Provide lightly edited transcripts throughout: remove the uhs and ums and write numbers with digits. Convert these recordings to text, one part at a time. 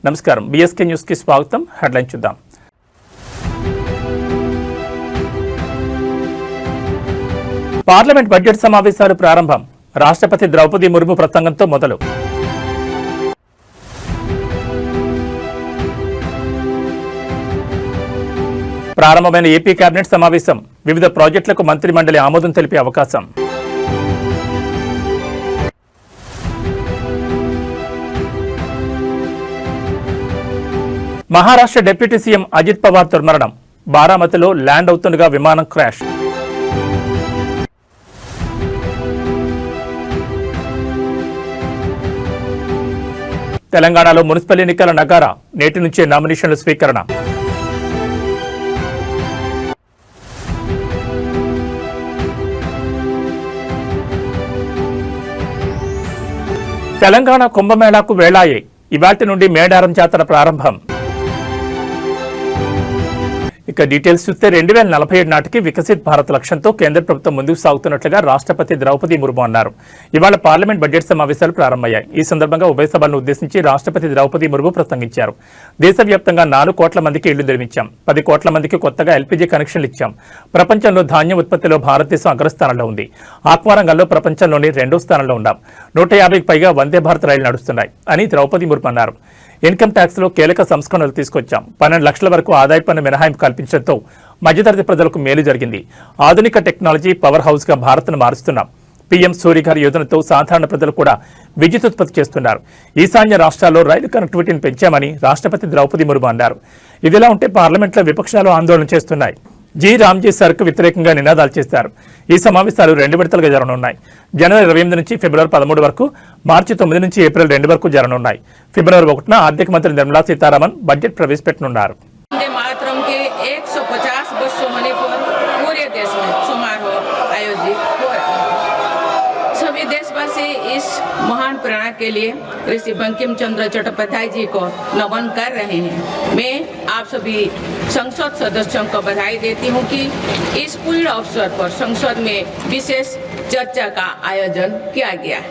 నమస్కారం BSK news కి స్వాగతం. హెడ్లైన్ చూద్దాం. పార్లమెంట్ బడ్జెట్ సమావేశాలు ప్రారంభం. రాష్ట్రపతి ద్రౌపది ముర్ము ప్రసంగంతో మొదలు. ప్రారంభమైన ఏపీ కేబినెట్ సమావేశం. వివిధ ప్రాజెక్టులకు మంత్రి మండలి ఆమోదం తెలిపే అవకాశం. మహారాష్ట్ర డిప్యూటీ సీఎం అజిత్ పవార్ దుర్మరణం. బారామతిలో ల్యాండ్ అవుతుండగా విమానం క్రాష్. తెలంగాణలో మున్సిపల్ ఎన్నికల నగారా. నేటి నుంచే నామినేషన్ల స్వీకరణ. తెలంగాణ కుంభమేళాకు వేళాయే. ఇవాటి నుండి మేడారం జాతర ప్రారంభం. ఇక డీటెయిల్స్ చూస్తే 2047 నాటికి వికసిత్ భారత్ లక్ష్యంతో కేంద్ర ప్రభుత్వం ముందుకు సాగుతున్నట్లుగా రాష్ట్రపతి ద్రౌపది ముర్ము అన్నారు. ఇవాళ పార్లమెంట్ బడ్జెట్ సమావేశాలు ప్రారంభమయ్యాయి. ఈ సందర్భంగా ఉభయ సభలను ఉద్దేశించి రాష్ట్రపతి ద్రౌపది ముర్ము ప్రసంగించారు. దేశవ్యాప్తంగా 4 కోట్ల మందికి ఇళ్లు నిర్మించాం, 10 కోట్ల మందికి కొత్తగా ఎల్పీజీ కనెక్షన్లు ఇచ్చాం. ప్రపంచంలో ధాన్యం ఉత్పత్తిలో భారతదేశం అగ్రస్థానంలో ఉంది. ఆక్వా రంగంలో ప్రపంచంలోని 2వ స్థానంలో ఉన్నాం. 150కి పైగా వందే భారత్ రైళ్లు నడుస్తున్నాయి అని ద్రౌపది ముర్ము అన్నారు. ఇన్కమ్ ట్యాక్స్ లో కీలక సంస్కరణలు తీసుకొచ్చాం. 12 లక్షల వరకు ఆదాయ పన్ను మినహాయింపు కల్పించడంతో మధ్యతరగతి ప్రజలకు మేలు జరిగింది. ఆధునిక టెక్నాలజీ పవర్ హౌస్ గా భారత్ను మారుస్తున్నాం. పీఎం సూర్యఘర్ యోజనతో సాధారణ ప్రజలు కూడా విద్యుత్ ఉత్పత్తి చేస్తున్నారు. ఈశాన్య రాష్ట్రాల్లో రైలు కనెక్టివిటీని పెంచామని రాష్ట్రపతి ద్రౌపది ముర్ము అన్నారు. ఇదిలా ఉంటే పార్లమెంట్లో విపక్షాలు ఆందోళన చేస్తున్నాయి. జీ రామ్జీ సర్కు వ్యతిరేకంగా నినాదాలు చేశారు. ఈ సమావేశాలు 2 విడతలుగా జరగనున్నాయి. జనవరి 28 నుంచి ఫిబ్రవరి 13 వరకు, మార్చి 9 నుంచి ఏప్రిల్ 2 వరకు జరగనున్నాయి. ఫిబ్రవరి 1న ఆర్థిక మంత్రి నిర్మలా సీతారామన్ బడ్జెట్ ప్రవేశపెట్టనున్నారు. इस महान प्रेरणा के लिए ऋषि बंकिम चंद्र चट्टोपाध्याय जी को नमन कर रहे हैं। मैं आप सभी संसद सदस्यों को बधाई देती हूं कि इस पूर्ण अवसर पर संसद में विशेष चर्चा का आयोजन किया गया है।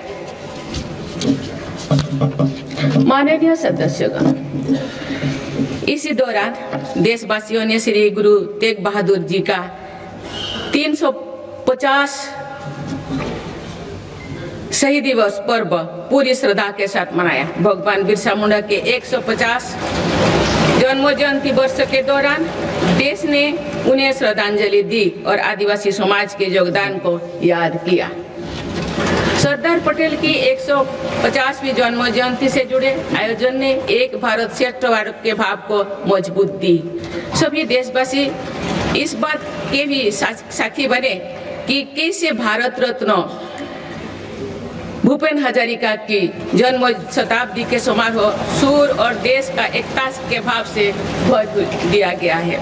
माननीय सदस्यगण, इसी दौरान देशवासियों ने श्री गुरु तेग बहादुर जी का 350 शहीद दिवस पर्व पूरी श्रद्धा के साथ मनाया। भगवान बिरसा मुंडा के 150 जन्म जयंती वर्ष के दौरान देश ने उन्हें श्रद्धांजलि दी और आदिवासी समाज के योगदान को याद किया। सरदार पटेल की 150वीं जन्म जयंती से जुड़े आयोजन ने एक भारत श्रेष्ठ भारत के भाव को मजबूत दी। सभी देशवासी इस बात के भी साक्षी बने कि कैसे भारत रत्न भूपेन हजारिका की जन्म शताब्दी के समारोह सूर और देश का एकता के भाव से भर दिया गया है।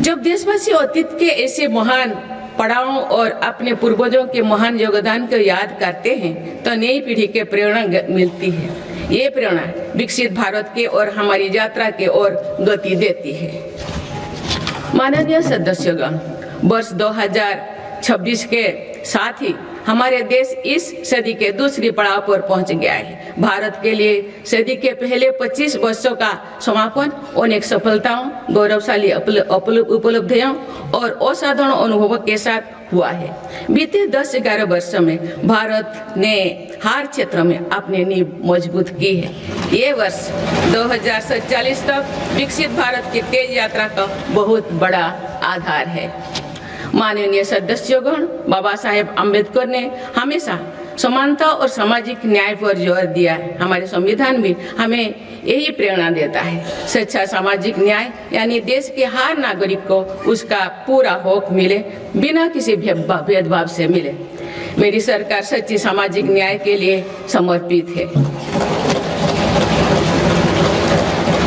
जब देशवासी अतीत के ऐसे महान पड़ावों और अपने पूर्वजों के महान योगदान को याद करते हैं तो नई पीढ़ी के प्रेरणा मिलती है। ये प्रेरणा विकसित भारत के और हमारी यात्रा के ओर गति देती है। माननीय सदस्यगण, वर्ष 2026 के साथ ही हमारे देश इस सदी के दूसरी पड़ाव पर पहुंच गया है। भारत के लिए सदी के पहले 25 वर्षों का समापन अनेक सफलताओं, गौरवशाली उपलब्धियों और असाधारण अनुभवों के साथ हुआ है। बीते 10-11 वर्षों में भारत ने हर क्षेत्र में अपनी नींव मजबूत की है। ये वर्ष 2047 तक विकसित भारत की तेज यात्रा का बहुत बड़ा आधार है। माननीय सदस्यगण, बाबा साहेब अम्बेडकर ने हमेशा समानता और सामाजिक न्याय पर जोर दिया। हमारे संविधान भी हमें यही प्रेरणा देता है। सच्चा सामाजिक न्याय यानी देश के हर नागरिक को उसका पूरा हक मिले, बिना किसी भेदभाव से मिले। मेरी सरकार सच्ची सामाजिक न्याय के लिए समर्पित है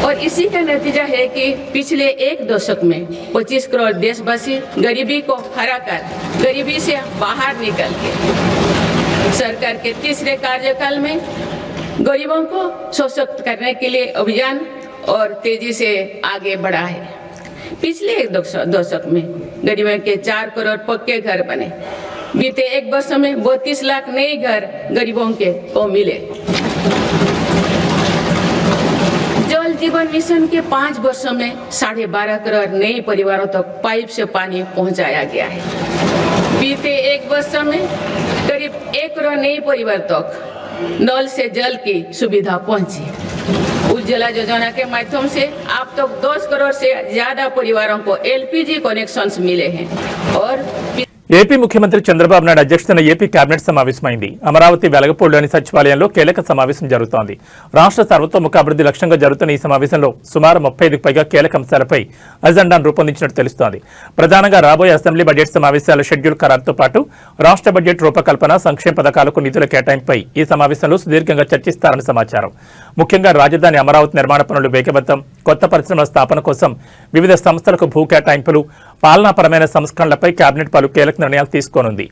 और इसी का नतीजा है कि पिछले 1 दशक में 25 करोड़ देशवासी गरीबी को हराकर गरीबी से बाहर निकल के सरकार के तीसरे कार्यकाल में गरीबों को सशक्त करने के लिए अभियान और तेजी से आगे बढ़ा है। पिछले 1 दशक में गरीबों के 4 करोड़ पक्के घर बने। बीते 1 वर्ष में 32 लाख नए घर गरीबों के को मिले। जीवन मिशन के 5 वर्षों में 12.5 करोड़ नए परिवारों तक पाइप से पानी पहुंचाया गया है। बीते 1 वर्ष में करीब 1 करोड़ नए परिवार तक नल से जल की सुविधा पहुंची। उज्ज्वला योजना के माध्यम से अब तक 10 करोड़ से ज्यादा परिवारों को एलपीजी कनेक्शंस मिले हैं और ఏపీ ముఖ్యమంత్రి చంద్రబాబు నాయుడు అధ్యక్షతన ఏపీ కేబినెట్ సమావేశమైంది. అమరావతి వెలగపూడిలోని సచివాలయంలో కీలక సమావేశం జరుగుతోంది. రాష్ట్ర సర్వతోముఖ అభివృద్ధి లక్ష్యంగా జరుగుతున్న ఈ సమావేశంలో సుమారు 35కి పైగా కీలక అంశాలపై అజెండాను రూపొందించినట్టు తెలుస్తోంది. ప్రధానంగా రాబోయే అసెంబ్లీ బడ్జెట్ సమావేశాల షెడ్యూల్ ఖరారుతో పాటు రాష్ట్ర బడ్జెట్ రూపకల్పన, సంక్షేమ పథకాలకు నిధుల కేటాయింపుపై ఈ సమావేశంలో సుదీర్ఘంగా చర్చిస్తారని సమాచారం. ముఖ్యంగా రాజధాని అమరావతి నిర్మాణ పనులు వేగవంతం, కొత్త పరిశ్రమల స్థాపన కోసం వివిధ సంస్థలకు భూ కేటాయింపులు, పాలనాపరమైన సంస్కరణలపై కేబినెట్ పలు కీలక నిర్ణయాలు తీసుకోనుంది.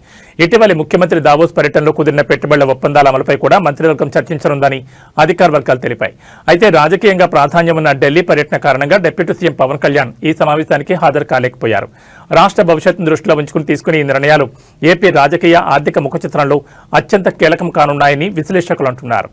ఇటీవలి ముఖ్యమంత్రి దావోస్ పర్యటనలో కుదిరిన పెట్టుబడుల ఒప్పందాల అమలుపై కూడా మంత్రివర్గం చర్చించనుందని అధికార వర్గాలు తెలిపాయి. అయితే రాజకీయంగా ప్రాధాన్యం ఉన్న ఢిల్లీ పర్యటన కారణంగా డిప్యూటీ సీఎం పవన్ కళ్యాణ్ ఈ సమావేశానికి హాజరు కాలేకపోయారు. రాష్ట్ర భవిష్యత్తును దృష్టిలో ఉంచుకుని తీసుకునే ఈ నిర్ణయాలు ఏపీ రాజకీయ, ఆర్థిక ముఖచిత్రంలో అత్యంత కీలకం కానున్నాయని విశ్లేషకులు అంటున్నారు.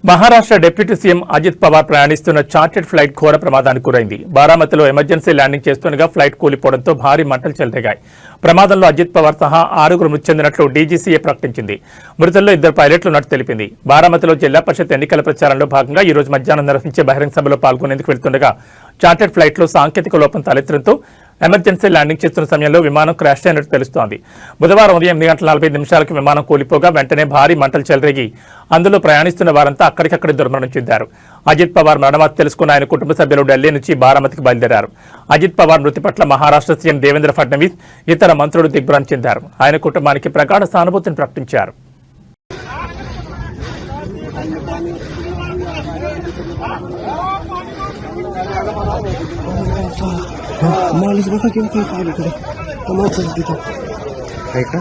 మహారాష్ట్ర డిప్యూటీ సీఎం అజిత్ పవార్ ప్రయాణిస్తున్న చార్టెడ్ ఫ్లైట్ ఘోర ప్రమాదానికి గురైంది. బారామతిలో ఎమర్జెన్సీ ల్యాండింగ్ చేస్తుండగా ఫ్లైట్ కూలిపోవడంతో భారీ మంటలు చెలరేగాయి. ప్రమాదంలో అజిత్ పవార్ సహా 6 మృతి చెందినట్లు డీజీసీఏ ప్రకటించింది. మృతుల్లో 2 పైలట్లు ఉన్నట్టు తెలిపింది. బారామతిలో జిల్లా పరిషత్ ఎన్నికల ప్రచారంలో భాగంగా ఈ రోజు మధ్యాహ్నం నిర్వహించే బహిరంగ సభలో పాల్గొనేందుకు వెళ్తుండగా చార్టెడ్ ఫ్లైట్లో సాంకేతిక లోపం తలెత్తడంతో ఎమర్జెన్సీ ల్యాండింగ్ చేస్తున్న సమయంలో విమానం క్రాష్ అయినట్టు తెలుస్తోంది. బుధవారం ఉదయం 8:45 విమానం కూలిపోగా వెంటనే భారీ మంటలు చెలరేగి అందులో ప్రయాణిస్తున్న వారంతా అక్కడికక్కడే దుర్మరణం చెందారు. అజిత్ పవార్ మరణవార్త తెలుసుకున్న ఆయన కుటుంబ సభ్యులు ఢిల్లీ నుంచి బారామతికి బయలుదేరారు. అజిత్ పవార్ మృతి పట్ల మహారాష్ట్ర సీఎం దేవేంద్ర ఫడ్నవీస్, ఇతర మంత్రులు దిగ్భ్రాంతి చెందారు. ఆయన కుటుంబానికి ప్రగాఢ సానుభూతిని ప్రకటించారు. Malas baka yung kaya ko. Tumatas dito. Kaya ka?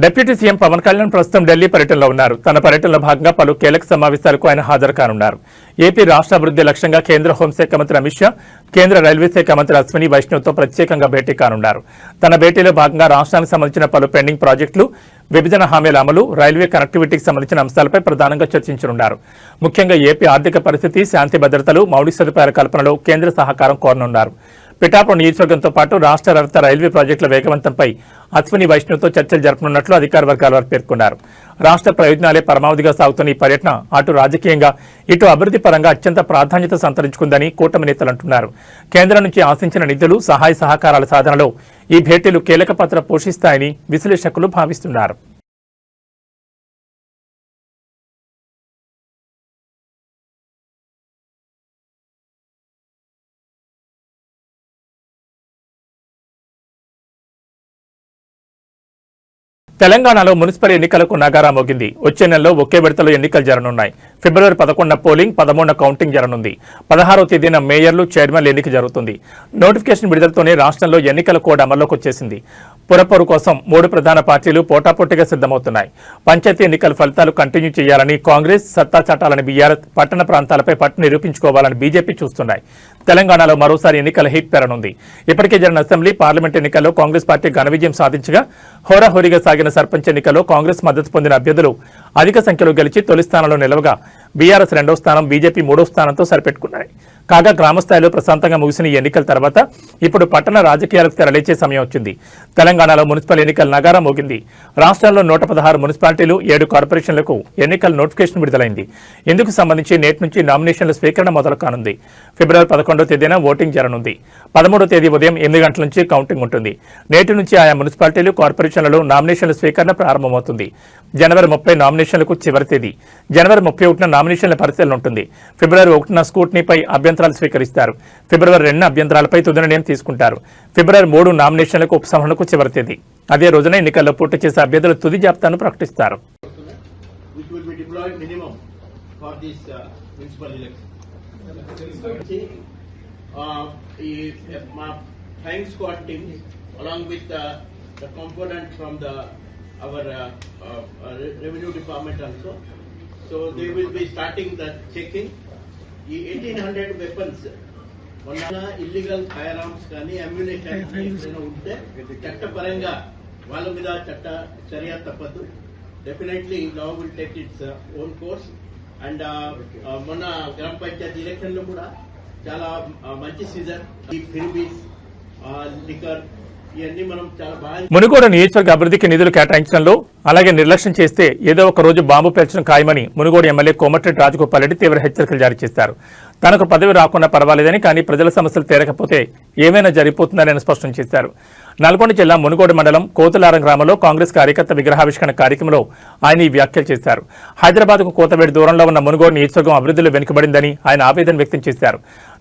Deputy CM Pawan Kalyan ప్రస్తుతం ఢిల్లీ పర్యటనలో ఉన్నారు. తన పర్యటనలో భాగంగా పలు కీలక సమావేశాలకు ఆయన హాజరు కానున్నారు. ఏపీ రాష్ట్ర అభివృద్ధి లక్ష్యంగా కేంద్ర హోంశాఖ మంత్రి అమిత్ షా, కేంద్ర రైల్వే శాఖ మంత్రి అశ్విని వైష్ణవ్తో ప్రత్యేకంగా భేటీ కానున్నారు. తన భేటీలో భాగంగా రాష్ట్రానికి సంబంధించిన పలు పెండింగ్ ప్రాజెక్టులు, విభజన హామీల అమలు, రైల్వే కనెక్టివిటీకి సంబంధించిన అంశాలపై ప్రధానంగా చర్చించనున్నారు. ముఖ్యంగా ఏపీ ఆర్థిక పరిస్థితి, శాంతి భద్రతలు, మౌలిక సదుపాయాల కల్పనలో కేంద్ర సహకారం కోరనున్నారు. పిఠాపురం నియోజకవర్గంతో పాటు రాష్ట్ర రవాణా రైల్వే ప్రాజెక్టుల వేగవంతంపై అశ్విని వైష్ణవ్తో చర్చలు జరపనున్నట్లు అధికార వర్గాల వారు పేర్కొన్నారు. రాష్ట్ర ప్రయోజనాలే పరమావధిగా సాగుతున్న ఈ పర్యటన అటు రాజకీయంగా, ఇటు అభివృద్ధి పరంగా అత్యంత ప్రాధాన్యత సంతరించుకుందని కూటమి నేతలు అంటున్నారు. కేంద్రం నుంచి ఆశించిన నిధులు, సహాయ సహకారాల సాధనలో ఈ భేటీలు కీలక పాత్ర పోషిస్తాయని విశ్లేషకులు భావిస్తున్నారు. తెలంగాణలో మున్సిపల్ ఎన్నికలకు నగారా మోగింది. వచ్చే నెలలో ఒకే విడతలో ఎన్నికలు జరగనున్నాయి. ఫిబ్రవరి 11న పోలింగ్, 13న కౌంటింగ్ జరగనుంది. 16వ తేదీన మేయర్లు, చైర్మన్ల ఎన్నిక జరుగుతుంది. నోటిఫికేషన్ విడుదలతోనే రాష్ట్రంలో ఎన్నికల కోడ్ అమల్లోకి వచ్చేసింది. పురపోరు కోసం 3 ప్రధాన పార్టీలు పోటాపోటీగా సిద్ధమవుతున్నాయి. పంచాయతీ ఎన్నికల ఫలితాలు కంటిన్యూ చేయాలని కాంగ్రెస్, సత్తా చాటాలని బీఆర్ఎస్, పట్టణ ప్రాంతాలపై పట్టు నిరూపించుకోవాలని బీజేపీ చూస్తున్నాయి. తెలంగాణలో మరోసారి ఎన్నికల హీట్ పెరనుంది. ఇప్పటికే జరిగిన అసెంబ్లీ, పార్లమెంట్ ఎన్నికల్లో కాంగ్రెస్ పార్టీ ఘన విజయం సాధించగా హోరాహోరీగా సాగిన సర్పంచ్ ఎన్నికల్లో కాంగ్రెస్ మద్దతు పొందిన అభ్యర్థులు అధిక సంఖ్యలో గెలిచి తొలి స్థానంలో నిలవగా బీఆర్ఎస్ 2వ స్థానం, బీజేపీ 3వ స్థానంతో సరిపెట్టుకున్నాయి. కాగా గ్రామస్థాయిలో ప్రశాంతంగా ముగిసిన ఈ ఎన్నికల తర్వాత ఇప్పుడు పట్టణ రాజకీయాలకు తెరలేచే సమయం వచ్చింది. తెలంగాణలో మున్సిపల్ ఎన్నికల నగారా మోగింది. రాష్ట్రాల్లో 116 మున్సిపాలిటీలు 7 కార్పొరేషన్లకు ఎన్నికల నోటిఫికేషన్ విడుదలైంది. ఇందుకు సంబంధించి నేటి నుంచి నామినేషన్ల స్వీకరణ మొదలు కానుంది. ఫిబ్రవరి 11వ తేదీన ఓటింగ్ జరగనుంది. 13వ తేదీ ఉదయం 8 గంటల నుంచి కౌంటింగ్ ఉంటుంది. నేటి నుంచి ఆయా మున్సిపాలిటీలు కార్పొరేషన్లలో నామినేషన్ల స్వీకరణ ప్రారంభమవుతుంది. జనవరి 30 నామినేషన్లకు చివరి తేదీ. జనవరి 31న నామినేషన్ల పరిశీలన ఉంటుంది. ఫిబ్రవరి 1న స్కూటనీపై అభ్యంతరాలు స్వీకరిస్తారు. ఫిబ్రవరి 2న అభ్యంతరాలపై తుది నిర్ణయం తీసుకుంటారు. ఫిబ్రవరి 3 నామినేషన్లకు ఉపసంహరణకు చివరి తేదీ. అదే రోజున ఎన్నికల్లో పోటీ చేసే అభ్యర్థుల తుది జాబితాను ప్రకటిస్తారు. our revenue department also. So they will be starting the checking. The 1800 weapons, illegal firearms కానీ ammunition ఏదైనా ఉంటే చట్టపరంగా వాళ్ళ మీద చట్ట చర్య తప్పదు. Definitely law will take its own course. And మొన్న గ్రామ పంచాయతీ ఎలక్షన్ లో కూడా చాలా మంచి సీజన్. ఈ ఫిర్బీస్ లిక్కర్ ఇవన్నీ మనం చాలా బాగా. మునుగోడు నియోజకవర్గ అభివృద్ధికి నిధులు కేటాయించడంలో అలాగే నిర్లక్ష్యం చేస్తే ఏదో ఒక రోజు బాంబు పేల్చడం ఖాయమని మునుగోడు ఎమ్మెల్యే కోమటిరెడ్డి రాజగోపాల్ రెడ్డి తీవ్ర హెచ్చరికలు జారీ చేశారు. తనకు పదవి రాకుండా పర్వాలేదని, కానీ ప్రజల సమస్యలు తీరకపోతే ఏమైనా జరిగిపోతుందని ఆయన స్పష్టం చేశారు. నల్గొండ జిల్లా మునుగోడు మండలం కోతులారం గ్రామంలో కాంగ్రెస్ కార్యకర్త విగ్రహావిష్కరణ కార్యక్రమంలో ఆయన ఈ వ్యాఖ్యలు చేశారు. హైదరాబాద్కు కోతవేడి దూరంలో ఉన్న మునుగోడు నియోజకవర్గం అభివృద్ధిలో వెనుకబడిందని ఆయన ఆవేదన వ్యక్తం చేశారు.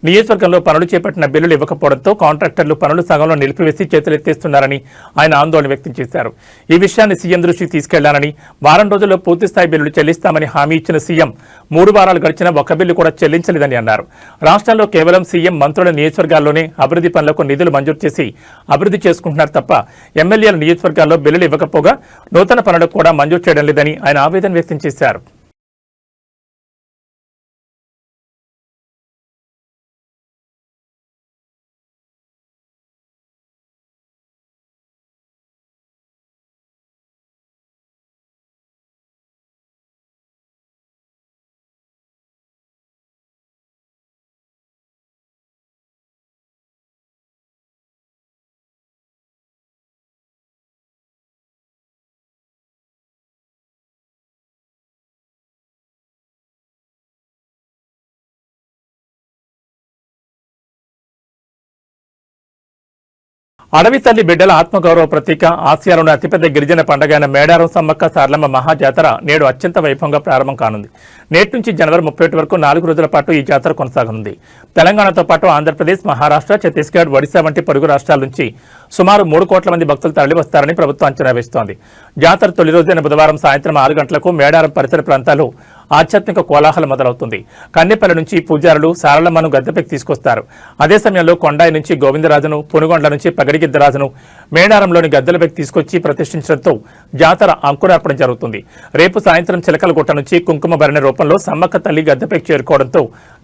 నియోజకవర్గంలో పనులు చేపట్టిన బిల్లులు ఇవ్వకపోవడంతో కాంట్రాక్టర్లు పనులు సగంలో నిలిపివేసి చేతులెత్తేస్తున్నారని ఆయన ఆందోళన వ్యక్తం చేశారు. ఈ విషయాన్ని సీఎం దృష్టికి తీసుకెళ్లానని, వారం రోజుల్లో పూర్తిస్థాయి బిల్లులు చెల్లిస్తామని హామీ ఇచ్చిన సీఎం 3 వారాలు గడిచినా ఒక్క బిల్లు కూడా చెల్లించలేదని అన్నారు. రాష్ట్రంలో కేవలం సీఎం మంత్రుల నియోజకవర్గాల్లోనే అభివృద్ధి పనులకు నిధులు మంజూరు చేసి అభివృద్ధి చేసుకుంటున్నారు తప్ప ఎమ్మెల్యేల నియోజకవర్గాల్లో బిల్లులు ఇవ్వకపోగా నూతన పనులకు కూడా మంజూరు చేయడం లేదని ఆయన ఆవేదన వ్యక్తం చేశారు. అడవి తల్లి బిడ్డల ఆత్మగౌరవ ప్రతీక, ఆసియాలోని అతిపెద్ద గిరిజన పండుగ అయిన మేడారం సమ్మక్క సారలమ్మ మహాజాతర నేడు అత్యంత వైభవంగా ప్రారంభం కానుంది. నేటి నుంచి జనవరి 31 వరకు 4 రోజుల పాటు ఈ జాతర కొనసాగనుంది. తెలంగాణతో పాటు ఆంధ్రప్రదేశ్, మహారాష్ట్ర, ఛత్తీస్గఢ్, ఒడిశా వంటి పొరుగు రాష్ట్రాల నుంచి సుమారు 3 కోట్ల మంది భక్తులు తరలివస్తారని ప్రభుత్వం అంచనా వేస్తోంది. జాతర తొలి రోజైన బుధవారం సాయంత్రం 6 గంటలకు మేడారం పరిసర ప్రాంతాల్లో ఆధ్యాత్మిక కోలాహలం మొదలవుతుంది. కన్నెపల్లి నుంచి పూజారులు సారలమ్మను గద్దెపైకి తీసుకొస్తారు. అదే సమయంలో కొండాయి నుంచి గోవిందరాజును, పునుగొండ్ల నుంచి పగడిగిద్దరాజును మేడారంలోని గద్దెలపైకి తీసుకొచ్చి ప్రతిష్ఠించడంతో జాతర అంకురార్పణ జరుగుతుంది. రేపు సాయంత్రం చిలకలగుట్ట నుంచి కుంకుమ భరణ రూపంలో సమ్మక్క తల్లి గద్దెపైకి చేరుకోవడంతో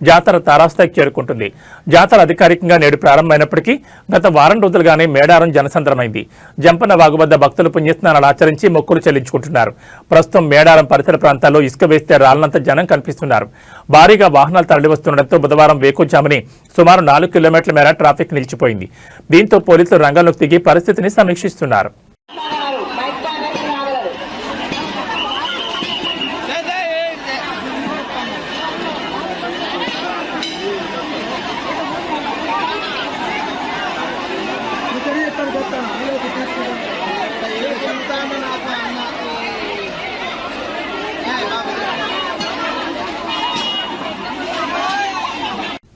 జాతర తారాస్థాయికి చేరుకుంటుంది. జాతర అధికారికంగా నేడు ప్రారంభమైనప్పటికీ గత వారం రోజులుగానే మేడారం జనసంద్రమైంది. జంపన్న వాగు వద్ద భక్తులు పుణ్యస్నానాలు ఆచరించి మొక్కులు చెల్లించుకుంటున్నారు. ప్రస్తుతం మేడారం పరిసర ప్రాంతాల్లో ఇసుక వేస్తే రాళ్లంతా జనం కనిపిస్తున్నారు. భారీగా వాహనాలు తరలివస్తుండటంతో బుధవారం వేకుజామునే సుమారు 4 కిలోమీటర్ల మేర ట్రాఫిక్ నిలిచిపోయింది. దీంతో పోలీసులు రంగంలోకి దిగి పరిస్థితిని సమీక్షిస్తున్నారు.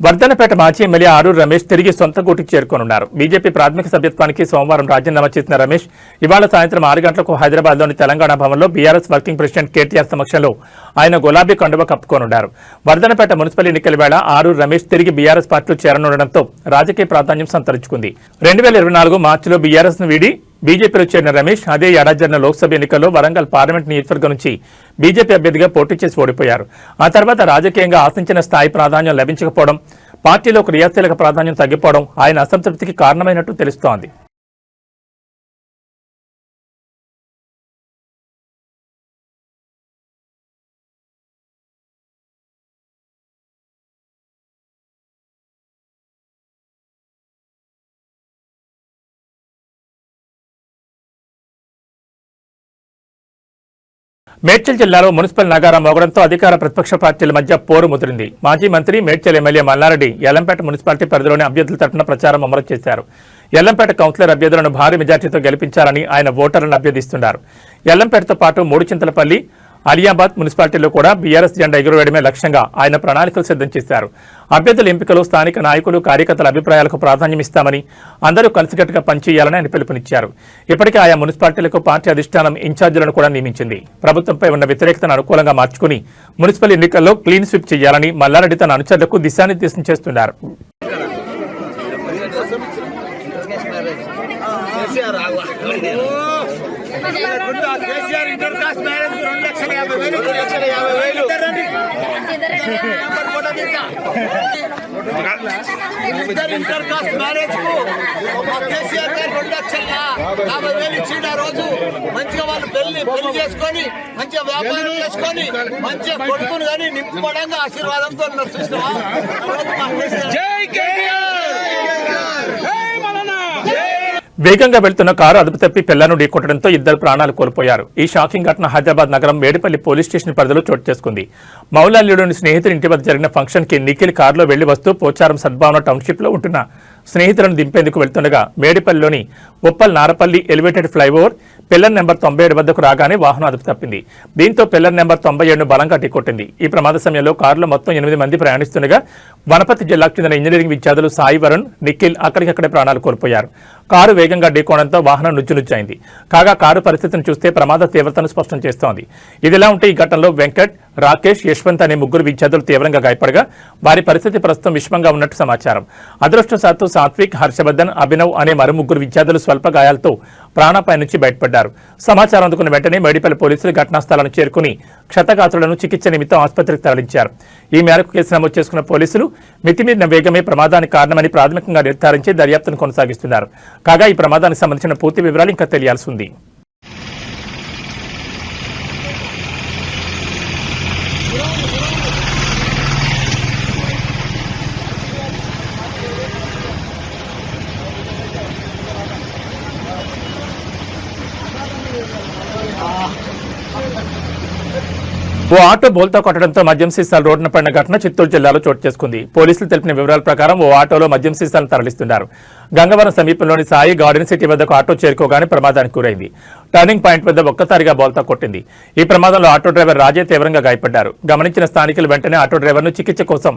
వర్ధనపేట మాజీ ఎమ్మెల్యే ఆరూరు రమేష్ తిరిగి సొంత గూటికి చేరుకోనున్నారు. బీజేపీ ప్రాథమిక సభ్యత్వానికి సోమవారం రాజీనామా చేసిన రమేష్ ఇవాళ సాయంత్రం 6 గంటలకు హైదరాబాద్లోని తెలంగాణ భవన్లో బీఆర్ఎస్ వర్కింగ్ ప్రెసిడెంట్ కేటీఆర్ సమక్షంలో ఆయన గులాబీ కండువ కప్పుకోనున్నారు. వర్ధనపేట మున్సిపల్ ఎన్నికల వేళ ఆరూరు రమేష్ తిరిగి బీఆర్ఎస్ పార్టీలో చేరనుండడంతో రాజకీయ ప్రాధాన్యం సంతరించుకుంది. 2024 మార్చిలో బీఆర్ఎస్ ను వీడి బీజేపీలో చేరిన రమేష్ అదే ఏడాది జరిగిన లోక్సభ ఎన్నికల్లో వరంగల్ పార్లమెంట్ నియోజకవర్గం నుంచి బీజేపీ అభ్యర్థిగా పోటీ చేసి ఓడిపోయారు. ఆ తర్వాత రాజకీయంగా ఆశించిన స్థాయి ప్రాధాన్యం లభించకపోవడం, పార్టీలో క్రియాశీలక ప్రాధాన్యం తగ్గిపోవడం ఆయన అసంతృప్తికి కారణమైనట్టు తెలుస్తోంది. మేడ్చల్ జిల్లాలో మున్సిపల్ నగారం మోగడంతో అధికార ప్రతిపక్ష పార్టీల మధ్య పోరు ముదిరింది. మాజీ మంత్రి మేడ్చల్ ఎమ్మెల్యే మల్లారెడ్డి యల్లంపేట మున్సిపాలిటీ పరిధిలోని అభ్యర్థుల తరఫున ప్రచారం అమలు చేశారు. యల్లంపేట కౌన్సిలర్ అభ్యర్థులను భారీ మెజార్టీతో గెలిపించాలని ఆయన ఓటర్లను అభ్యర్థిస్తున్నారు. యల్లంపేటతో పాటు మూడుచింతలపల్లి, అలియాబాద్ మున్సిపాలిటీలో కూడా బీఆర్ఎస్ జెండా ఎగురవేయడమే లక్ష్యంగా ఆయన ప్రణాళికలు సిద్ధం చేశారు. అభ్యర్థుల ఎంపికలో స్థానిక నాయకులు, కార్యకర్తల అభిప్రాయాలకు ప్రాధాన్యమిస్తామని, అందరూ కలిసికట్టుగా పనిచేయాలని ఆయన పిలుపునిచ్చారు. ఇప్పటికే ఆయా మున్సిపాలిటీలకు పార్టీ అధిష్టానం ఇన్ఛార్జీలను కూడా నియమించింది. ప్రభుత్వంపై ఉన్న వ్యతిరేకతను అనుకూలంగా మార్చుకుని మున్సిపల్ ఎన్నికల్లో క్లీన్ స్వీప్ చేయాలని మల్లారెడ్డి తన అనుచరులకు దిశానిర్దేశం చేస్తున్నారు. ఇంటర్ కాస్ట్ మ్యారేజ్ కు కేసీఆర్ గారు 2,50,000 ఇచ్చిండు. ఆ రోజు మంచిగా వాళ్ళు పెళ్లి చేసుకొని మంచిగా వ్యాపారం చేసుకొని మంచిగా కొడుకుని కానీ నింపడంగా ఆశీర్వాదంతో చూసినావా? వేగంగా వెళ్తున్న కారు అదుపు తప్పి పిల్లను ఢీకొట్టడంతో ఇద్దరు ప్రాణాలు కోల్పోయారు. ఈ షాకింగ్ ఘటన హైదరాబాద్ నగరం మేడిపల్లి పోలీస్ స్టేషన్ పరిధిలో చోటు చేసుకుంది. మౌలాలీలోని స్నేహితుడి ఇంటి వద్ద జరిగిన ఫంక్షన్ కి నిఖిల్ కారులో వెళ్లి వస్తూ పోచారం సద్భావన టౌన్షిప్ లో ఉంటున్న స్నేహితులను దింపేందుకు వెళ్తుండగా మేడిపల్లిలోని Uppal Narapalli elevated flyover pillar number 97 వద్దకు రాగానే వాహనం అదుపు తప్పింది. దీంతో పిల్లర్ నెంబర్ 97ను బలంగా ఢీకొట్టింది. ఈ ప్రమాద సమయంలో కారులో మొత్తం 8 మంది ప్రయాణిస్తుండగా వనపర్తి జిల్లాకు చెందిన ఇంజనీరింగ్ విద్యార్థులు సాయి వరుణ్, నిఖిల్ అక్కడికక్కడే ప్రాణాలు కోల్పోయారు. కారు వేగంగా ఢీకోవడంతో వాహనం నుజ్జునుజ్జైంది. కాగా కారు పరిస్థితిని చూస్తే ప్రమాద తీవ్రతను స్పష్టం చేస్తోంది. ఇదిలా ఉంటే ఈ ఘటనలో వెంకట్, రాకేష్, యశ్వంత్ అనే ముగ్గురు విద్యార్థులు తీవ్రంగా గాయపడగా వారి పరిస్థితి ప్రస్తుతం విషమంగా ఉన్నట్టు సమాచారం. అదృష్టవశాత్తు సాత్విక్, హర్షవర్ధన్, అభినవ్ అనే మరో ముగ్గురు విద్యార్థులు స్వల్ప గాయాలతో ప్రాణాపాయ నుంచి బయటపడ్డారు. సమాచారం అందుకున్న వెంటనే మేడిపల్లి పోలీసులు ఘటనా స్థలాన్ని చేరుకుని క్షతగాత్రులను చికిత్స నిమిత్తం ఆసుపత్రికి తరలించారు. ఈ మేరకు కేసు నమోదు చేసుకున్న పోలీసులు మితిమీరిన వేగమే ప్రమాదానికి కారణమని ప్రాథమికంగా నిర్ధారించి దర్యాప్తును కొనసాగిస్తున్నారు. కాగా ఈ ప్రమాదానికి సంబంధించిన పూర్తి వివరాలు ఇంకా తెలియాల్సి ఉంది. ఓ ఆటో బోల్తా కొట్టడంతో మద్యం సీసాలు రోడ్డున పడిన ఘటన చిత్తూరు జిల్లాలో చోటు చేసుకుంది. పోలీసులు తెలిపిన వివరాల ప్రకారం ఓ ఆటోలో మద్యం సీసాలను తరలిస్తున్నారు. గంగవరం సమీపంలోని సాయి గార్డెన్ సిటీ వద్దకు ఆటో చేరుకోగానే ప్రమాదానికి గురైంది. టర్నింగ్ పాయింట్ వద్ద ఒక్కసారిగా బోల్తా కొట్టింది. ఈ ప్రమాదంలో ఆటో డ్రైవర్ రాజే తీవ్రంగా గాయపడ్డారు. గమనించిన స్థానికులు వెంటనే ఆటో డ్రైవర్ను చికిత్స కోసం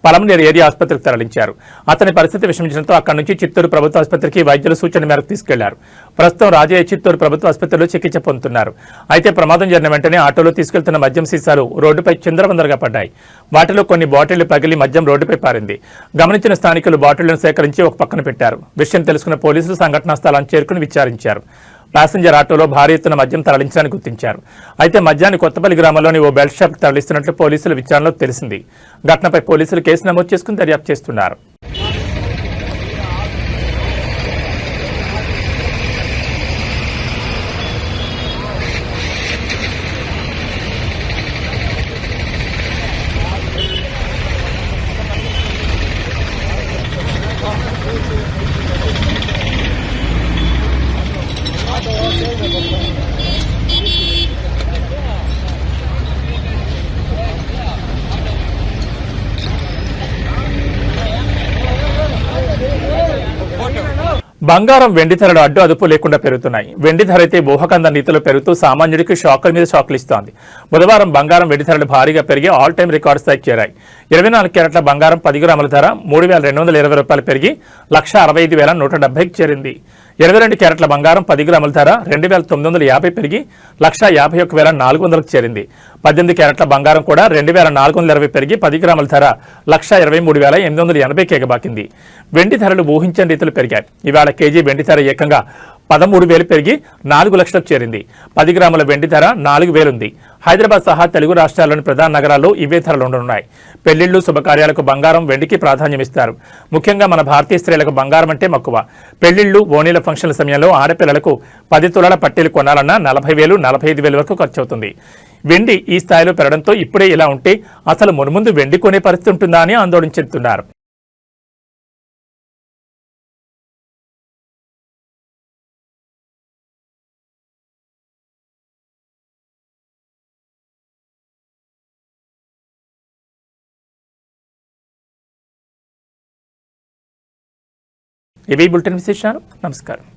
పలమనేరు ఏరియా ఆసుపత్రికి తరలించారు. అతని పరిస్థితి విషమించడంతో అక్కడి నుంచి చిత్తూరు ప్రభుత్వ ఆసుపత్రికి వైద్యుల సూచన మేరకు తీసుకెళ్లారు. ప్రస్తుతం రాజయ్య చిత్తూరు ప్రభుత్వ ఆసుపత్రిలో చికిత్స పొందుతున్నారు. అయితే ప్రమాదం జరిగిన వెంటనే ఆటోలో తీసుకెళ్తున్న మద్యం సీసాలు రోడ్డుపై చిందరవందరగా పడ్డాయి. వాటిలో కొన్ని బాటిళ్లు పగిలి మద్యం రోడ్డుపై పారింది. గమనించిన స్థానికులు బాటిళ్లను సేకరించి ఒక పక్కన పెట్టారు. విషయం తెలుసుకున్న పోలీసులు సంఘటనా స్థలాన్ని చేరుకుని విచారించారు. ప్యాసింజర్ ఆటోలో భారీ ఎత్తున మద్యం తరలించడాన్ని గుర్తించారు. అయితే మద్యాన్ని కొత్తపల్లి గ్రామంలోని ఓ బెల్ట్ షాప్ తరలిస్తున్నట్లు పోలీసుల విచారణలో తెలిసింది. ఘటనపై పోలీసులు కేసు నమోదు చేసుకుని దర్యాప్తు చేస్తున్నారు. బంగారం, వెండి ధరలు అడ్డు అదుపు లేకుండా పెరుగుతున్నాయి. వెండి ధర అయితే ఊహకంద రీతిలో పెరుగుతూ సామాన్యుడికి షాకుల మీద షాకులు ఇస్తోంది. బుధవారం బంగారం, వెండి ధరలు భారీగా పెరిగి ఆల్ టైమ్ రికార్డు స్థాయికి చేరాయి. 24 క్యారెట్ల బంగారం 10 గ్రాముల ధర 3,220 రూపాయలు పెరిగి 1,65,170కి చేరింది. 22 క్యారెట్ల బంగారం 10 గ్రాముల ధర 2,950 పెరిగి 1,51,400కి చేరింది. 18 క్యారెట్ల బంగారం కూడా 2,420 పెరిగి 10 గ్రాముల ధర 1,23,880కి ఎగబాకింది. వెండి ధరలు ఊహించని రీతిలో పెరిగాయి. ఇవాళ కేజీ వెండి ధర ఏకంగా 13,000 పెరిగి 4 లక్షలకు చేరింది. 10 గ్రాముల వెండి ధర 4,000 ఉంది. హైదరాబాద్ సహా తెలుగు రాష్ట్రాల్లోని ప్రధాన నగరాల్లో ఇవే ధరలు ఉండనున్నాయి. పెళ్లిళ్లు, శుభకార్యాలకు బంగారం, వెండికి ప్రాధాన్యమిస్తారు. ముఖ్యంగా మన భారతీయ స్త్రీలకు బంగారం అంటే మక్కువ. పెళ్లిళ్లు, ఓణీల ఫంక్షన్ల సమయంలో ఆడపిల్లలకు 10 తులాల పట్టీలు కొనాలన్నా 40,000, 45,000 వరకు ఖర్చు అవుతుంది. వెండి ఈ స్థాయిలో పెరగడంతో ఇప్పుడే ఇలా ఉంటే అసలు మున్ముందు వెండి కొనే పరిస్థితి ఉంటుందా అని ఆందోళన చెందుతున్నారు. ఇవి బులెటిన్ విశేషాలు. నమస్కారం.